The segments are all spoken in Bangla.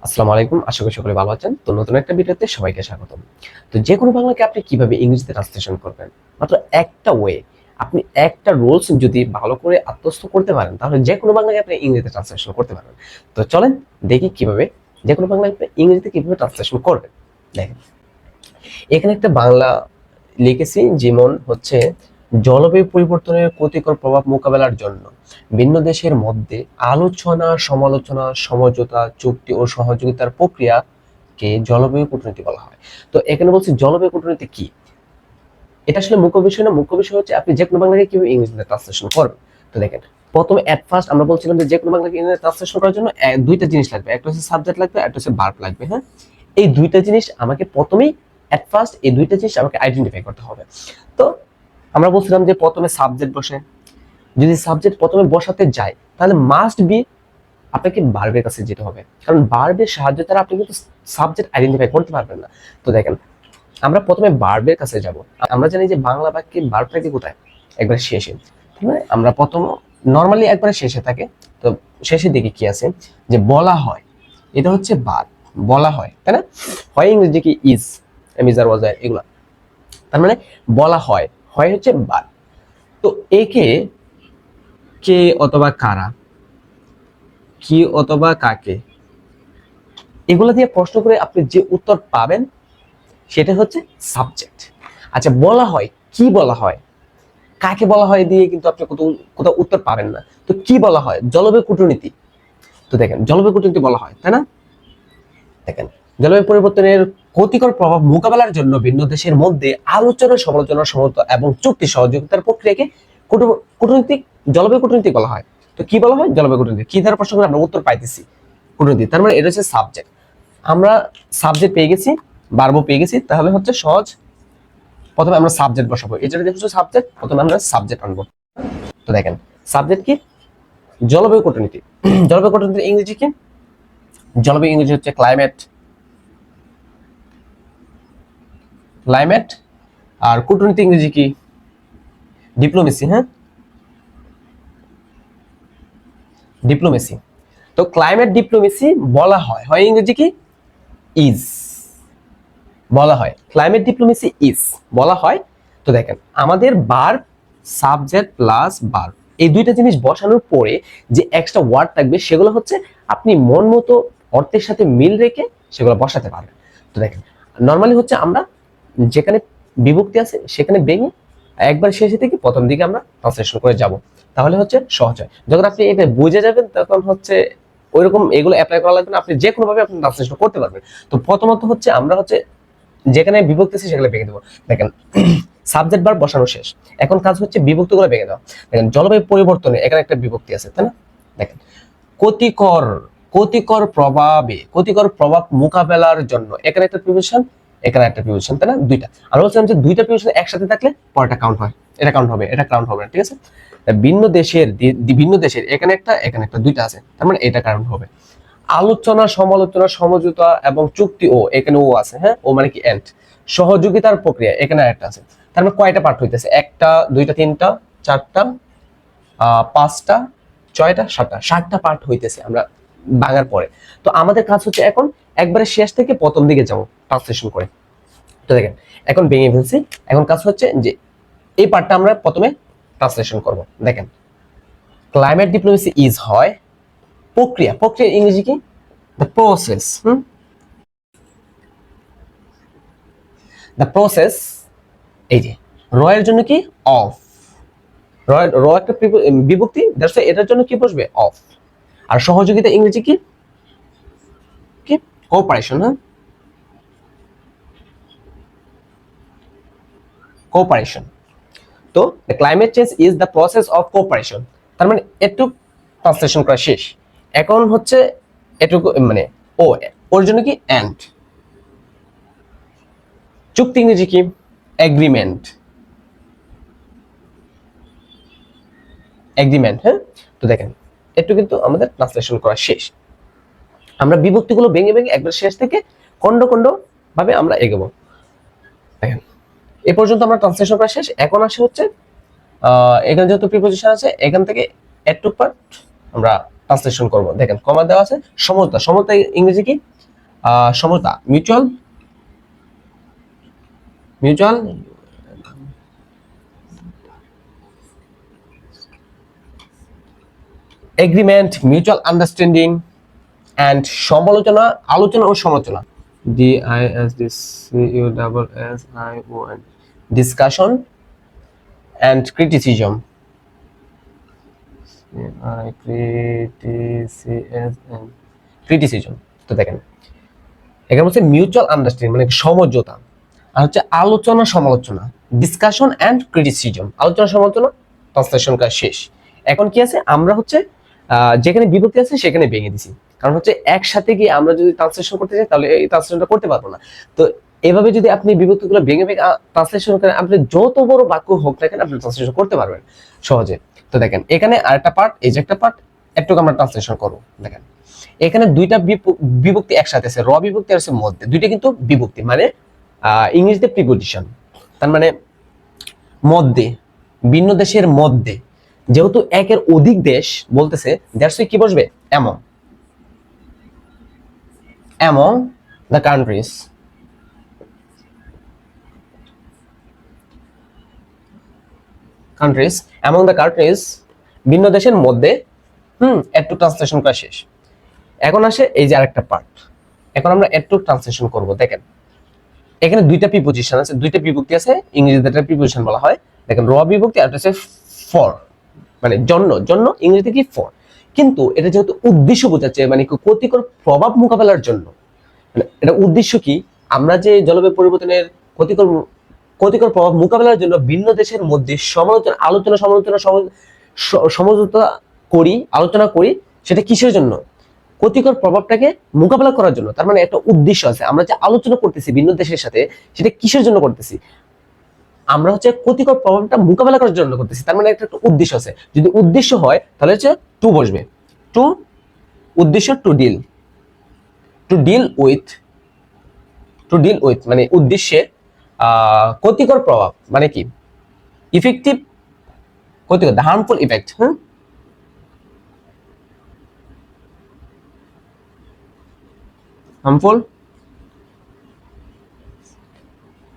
আসসালামু আলাইকুম, আশা করি সকলে ভালো আছেন। তো নতুন একটা ভিডিওতে সবাইকে স্বাগতম। তো যে কোনো বাংলাকে আপনি কিভাবে ইংরেজিতে ট্রান্সলেশন করবেন, মাত্র একটা ওয়ে। আপনি একটা রুলস যদি ভালো করে আত্মস্থ করতে পারেন, তাহলে যে কোনো বাংলাকে আপনি ইংরেজিতে ট্রান্সলেশন করতে পারবেন। তো চলেন দেখি কিভাবে যে কোনো বাংলা আপনি ইংরেজিতে কিভাবে ট্রান্সলেশন করবেন। দেখেন, এখানে একটা বাংলা লিখেছি, যেমন হচ্ছে জলবায়ু পরিবর্তনের ক্ষতিকর প্রভাব মোকাবেলার জন্য ভিন্ন দেশের মধ্যে আলোচনা, সমালোচনা, সমঝোতা, চুক্তি ও সহযোগিতার প্রক্রিয়াকে জলবায়ু কূটনীতি বলা হয়। তো এখানে বলছি জলবায়ু কূটনীতি কি। এটা আসলে মুখ্য বিষয় না, মুখ্য বিষয় হচ্ছে আপনি যে কোনো বাংলাকে কিভাবে ইংরেজিতে ট্রান্সলেশন করবেন। তো দেখেন, প্রথমে এট ফার্স্ট আমরা বলছিলাম যে কোনো বাংলাকে ইংরেজিতে ট্রান্সলেশন করার জন্য দুইটা জিনিস লাগবে, একটা হচ্ছে সাবজেক্ট লাগবে, একটা হচ্ছে ভার্ব লাগবে। হ্যাঁ, এই দুইটা জিনিস আমাকে প্রথমেই এট ফার্স্ট এই দুইটা জিনিস আমাকে আইডেন্টিফাই করতে হবে। তো আমরা বলছিলাম যে প্রথমে সাবজেক্ট বসে, যদি সাবজেক্ট প্রথমে বসাতে যায় তাহলে মাস্ট বি আপনাকে ভার্বের কাছে যেতে হবে, কারণ ভার্বের সাহায্য ছাড়া আপনি কিন্তু সাবজেক্ট আইডেন্টিফাই করতে পারবেন না। তো দেখেন, আমরা প্রথমে ভার্বের কাছে যাব। আমরা জানি যে বাংলা বাক্যে ভার্ব থাকে কোথায়, একবার শেষে। মানে আমরা প্রথম নর্মালি একবারে শেষে থাকে। তো শেষের দিকে কি আছে, যে বলা হয়, এটা হচ্ছে ভার্ব, বলা হয়, তাই না? হয় ইংরেজি কি ইজ, এমিজার ওয়াজার এগুলা, তার মানে বলা হয়, হয় হচ্ছে ভার্ব। তো একে কে অথবা কারা, কি অথবা কাকে, এগুলো দিয়ে প্রশ্ন করে আপনি যে উত্তর পাবেন সেটা হচ্ছে সাবজেক্ট। আচ্ছা, বলা হয়, কি বলা হয়, কাকে বলা হয় দিয়ে কিন্তু আপনি কোথাও কোথাও উত্তর পাবেন না। তো কি বলা হয়, জলবায়ু কূটনীতি। তো দেখেন, জলবায়ু কূটনীতি বলা হয়, তাই না? দেখেন, জলবায়ু পরিবর্তনের ক্ষতিকর প্রভাব মোকাবেলার জন্য ভিন্ন দেশের মধ্যে আলোচনা, সমালোচনা, সমঝোতা এবং চুক্তি সহযোগিতার প্রক্রিয়াকে কূটনৈতিক জলবায়ু কূটনীতি বলা হয়। তো কি বলা হয়, জলবায়ু কূটনীতি। কি দ্বারা প্রশ্ন করে আমরা উত্তর পাইতেছি, কূটনীতি। তার মানে এটা হচ্ছে সাবজেক্ট। আমরা সাবজেক্ট পেয়ে গেছি, ভার্বও পেয়ে গেছি, তাহলে হচ্ছে সহজ। প্রথমে আমরা সাবজেক্ট বসাবো, এটা দেখছো সাবজেক্ট, প্রথমে আমরা সাবজেক্ট আনবো। তো দেখেন, সাবজেক্ট কি, জলবায়ু কূটনীতি। জলবায়ু কূটনীতির ইংরেজি কি, জলবায়ু ইংরেজি হচ্ছে ক্লাইমেট, ক্লাইমেট। আর কূটনীতি ইংরেজি কি, ডিপ্লোমেসি। হ্যাঁ, ডিপ্লোমেসি। তো ক্লাইমেট ডিপ্লোমেসি বলা হয়, হয় ইংরেজি কি ইজ, বলা হয় ক্লাইমেট ডিপ্লোমেসি ইজ, বলা হয়। তো দেখেন, আমাদের ভার্ব, সাবজেক্ট প্লাস ভার্ব, এই দুইটা জিনিস বসানোর পরে যে এক্সট্রা ওয়ার্ড থাকবে সেগুলো হচ্ছে আপনি মন মতো অর্থের সাথে মিল রেখে সেগুলো বসাতে পারবেন। তো দেখেন, নর্মালি হচ্ছে আমরা যেখানে বিভক্তি আছে সেখানে ভেঙে একবার শেষে থেকে প্রথম দিকে আমরা ট্রান্সলেশন করে যাব, তাহলে হচ্ছে সহজ হয়। যখন আপনি এটা বুঝে যাবেন তখন হচ্ছে ওইরকম এগুলো অ্যাপ্লাই করা লাগবে না, আপনি যে কোনো ভাবে আপনি ট্রান্সলেশন করতে পারবেন। তো প্রথমত হচ্ছে আমরা হচ্ছে যেখানে বিভক্তি আছে সেগুলো ভেঙে দেবো। দেখেন, সাবজেক্ট ভার্ব বসানো শেষ, এখন কাজ হচ্ছে বিভক্তি গুলো ভেঙে দেওয়া। দেখেন, জলবায়ু পরিবর্তনে এখানে একটা বিভক্তি আছে, তাই না? দেখেন, ক্ষতিকর, ক্ষতিকর প্রভাবে, ক্ষতিকর প্রভাব মোকাবেলার জন্য, এখানে একটা প্রিপোজিশন, এখানে একটা প্রিপোজিশন, তাই না? দুইটা। আমরা বলছিলাম যে দুইটা প্রিপোজিশন একসাথে থাকলে পরেরটা কাউন্ট হয়, এটা কাউন্ট হবে, এটা কাউন্ট হবে না, ঠিক আছে? ভিন্ন দেশের, ভিন্ন দেশের, এখানে একটা, এখানে একটা, দুইটা আছে, তার মানে এটা কাউন্ট হবে। আলোচনা, সমালোচনা, সমঝোতা এবং চুক্তি, ও এখানে ও আছে, হ্যাঁ, ও মানে কি এন্ড। সহযোগিতার প্রক্রিয়া, এখানে একটা আছে। তার মানে কয়টা পার্ট হইতেছে, একটা, দুইটা, তিনটা, চারটা, পাঁচটা, ছয়টা, সাতটা, সাতটা পার্ট হইতেছে আমরা ভাঙার পরে। তো আমাদের কাজ হচ্ছে এখন একবারে শেষ থেকে প্রথম দিকে যাবো ট্রান্সলেশন করে। তো দেখেন, এখন ভেঙে ফেলছি, এখন কাজ হচ্ছে যে এই পার্টটা আমরা প্রথমে ট্রান্সলেশন করব। দেখেন, ক্লাইমেট ডিপ্লোমেসি ইজ হয় প্রক্রিয়া, প্রক্রিয়া ইংরেজি কি, দ্য প্রসেস। দ্য প্রসেস, এই যে র এর জন্য কি অফ, র, র একটা বিভক্তি, দ্যাটস এটার জন্য কি বসবে অফ। আর সহযোগিতা ইংরেজি কি, কি কোঅপারেশন। হ্যাঁ, কোঅপারেশন। তো the climate change is the process of cooperation, তার মানে একটু ট্রান্সলেশন করা শেষ। এখন হচ্ছে এটুকু মানে ও, ওর জন্য কি এন্ড। চুক্তি ইংরেজি কি এগ্রিমেন্ট, এগ্রিমেন্ট। হ্যাঁ, তো দেখেন, একটু কিন্তু আমাদের ট্রান্সলেশন করা শেষ। আমরা বিভক্তিগুলো ভেঙে ভেঙে একবার শেষ থেকে খন্ড খন্ড ভাবে আমরা এগোবো। দেখেন, এ পর্যন্ত আমরা ট্রান্সলেশন করা শেষ। এখন আসে হচ্ছে এখানে যেহেতু প্রিপোজিশন আছে, এখান থেকে এড টু পার্ট আমরা ট্রান্সলেশন করব। দেখেন কমা দেওয়া আছে, সমতা। সমতা ইংরেজি কি? সমতা, mutual, mutual agreement, mutual understanding and সমালোচনা, আলোচনা ও সমালোচনা। DISCUSION, discussion and criticism, criticism. তো দেখেন এখানে হচ্ছে মিউচুয়াল আন্ডারস্ট্যান্ডিং মানে সমঝোতা, আর হচ্ছে আলোচনা সমালোচনা, ডিসকাশন অ্যান্ড ক্রিটিসিজম, আলোচনা সমালোচনা। ট্রান্সলেশন কাজ শেষ। এখন কি আছে, আমরা হচ্ছে যেখানে বিভক্তি আছে সেখানে ভেঙে দিছি, কারণ হচ্ছে একসাথে গিয়ে আমরা যদি ট্রান্সলেশন করতে চাই তাহলে এই ট্রান্সলেশনটা করতে পারবো না। তো এভাবে যদি আপনি বিভক্তিগুলো ভেঙে ভেঙে ট্রান্সলেশন করেন, আপনি যত বড় বাক্য হোক না কেন আপনি ট্রান্সলেশন করতে পারবেন সহজে। তো দেখেন এখানে আরেকটা পার্ট, এই যে একটা পার্ট, একটু আমরা ট্রান্সলেশন করবো। দেখেন এখানে দুইটা বিভক্তি একসাথে আছে, র বিভক্তি আর মধ্যে, দুইটা কিন্তু বিভক্তি মানে ইংরেজিতে প্রিপোজিশন। তার মানে মধ্যে, ভিন্ন দেশের মধ্যে, যেহেতু একের অধিক দেশ বলতেছে, দ্যাটস কি বসবে? Among, among the countries, countries, among the countries, ভিন্ন দেশের মধ্যে। একটু ট্রান্সলেশন করা শেষ। এখন আসে এই যে আরেকটা পার্ট, এখন আমরা একটু ট্রান্সলেশন করব। দেখেন এখানে দুইটা প্রিপোজিশন আছে, দুইটা বিভক্তি আছে, ইংরেজিতে একটা প্রিপোজিশন বলা হয়। দেখেন র বিভক্তি আর হচ্ছে ফর, মানে জন্য, জন্য ইংরেজিতে কি? ফর। কিন্তু এটা যেহেতু উদ্দেশ্য বোঝাচ্ছে, মানে ক্ষতিকর প্রভাব মোকাবেলার জন্য, মানে এটা উদ্দেশ্য কি? আমরা যে জলবায়ু পরিবর্তনের ক্ষতিকর ক্ষতিকর প্রভাব মোকাবেলার জন্য ভিন্ন দেশের মধ্যে সমালোচনা, আলোচনা সমালোচনা সমঝোতা করি, আলোচনা করি, সেটা কিসের জন্য? ক্ষতিকর প্রভাবটাকে মোকাবেলা করার জন্য। তার মানে একটা উদ্দেশ্য আছে, আমরা যে আলোচনা করতেছি ভিন্ন দেশের সাথে, সেটা কিসের জন্য করতেছি? আমরা হচ্ছে ক্ষতিকর প্রভাবটা মোকাবেলা করার জন্য করতেছি। তার মানে একটা উদ্দেশ্য আছে। যদি উদ্দেশ্য হয় তাহলে হচ্ছে টু বসবে। টু, উদ্দেশ্য, to deal, to deal with, to deal with মানে উদ্দেশ্যে ক্ষতিকর প্রভাব মানে কি? ইফেক্টিভ, ক্ষতিকর, the harmful effect. Harmful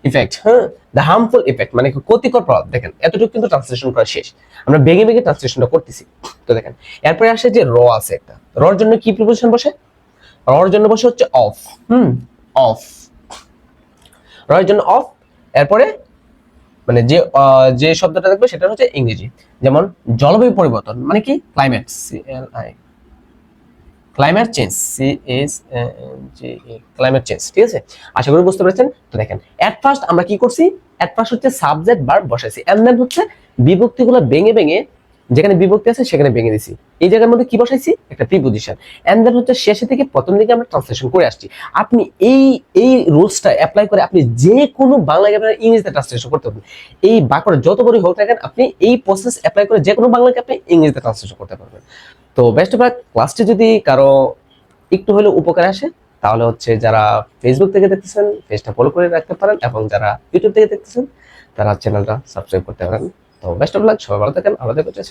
effect, the harmful effect মানে ক্ষতিকর প্রভাব। দেখেন এতটুকু কিন্তু ট্রান্সলেশন করা শেষ, আমরা ভেঙে ভেঙে ট্রান্সলেশনটা করতেছি। তো দেখেন এরপরে আসে যে র আছে একটা, রর জন্য কি প্রিপোজিশন বসে? রর জন্য বসে হচ্ছে অফ। অফ, রর জন্য অফ। এরপরে মানে যে যে শব্দটা দেখবে সেটা হচ্ছে ইংরেজি, যেমন জলবায়ু পরিবর্তন মানে কি? Climate, CLI, climate change, CHANGE, climate change. ঠিক আছে, আশা করি বুঝতে পেরেছেন। তো দেখেন এট ফার্স্ট আমরা কি করছি? এট ফার্স্ট হচ্ছে সাবজেক্ট ভার্ব বসাইছি, এন্ড দেন হচ্ছে বিভক্তিগুলো ভেঙে ভেঙে, যেখানে বিভক্তি আছে সেখানে ভেঙে দিছি। এই জায়গার মধ্যে কি বসাইছি? একটা প্রিপোজিশন। এন্ড দেন হচ্ছে শেষে থেকে প্রথম দিকে আমরা ট্রান্সলেশন করে আসছি। আপনি এই এই রুলসটা অ্যাপ্লাই করে আপনি যে কোনো বাংলা আপনার ইংরেজিতে ট্রান্সলেশন করতে পারবেন। এই বাক্যটা যত বড়ই হোক না কেন, আপনি এই প্রসেস অ্যাপ্লাই করে যে কোনো বাংলাকে আপনি ইংরেজিতে ট্রান্সলেশন করতে পারবেন। তো বেস্ট অফ লাক। ক্লাসটি যদি কারো একটু হলেও উপকার আসে, তাহলে হচ্ছে যারা ফেসবুক থেকে দেখতেছেন পেজটা ফলো করে রাখতে পারেন, এবং যারা ইউটিউব থেকে দেখতেছেন তারা চ্যানেলটা সাবস্ক্রাইব করতে পারেন। তো বেস্ট অফ লাক, সবাই ভালো থাকেন, আলাদা করছে।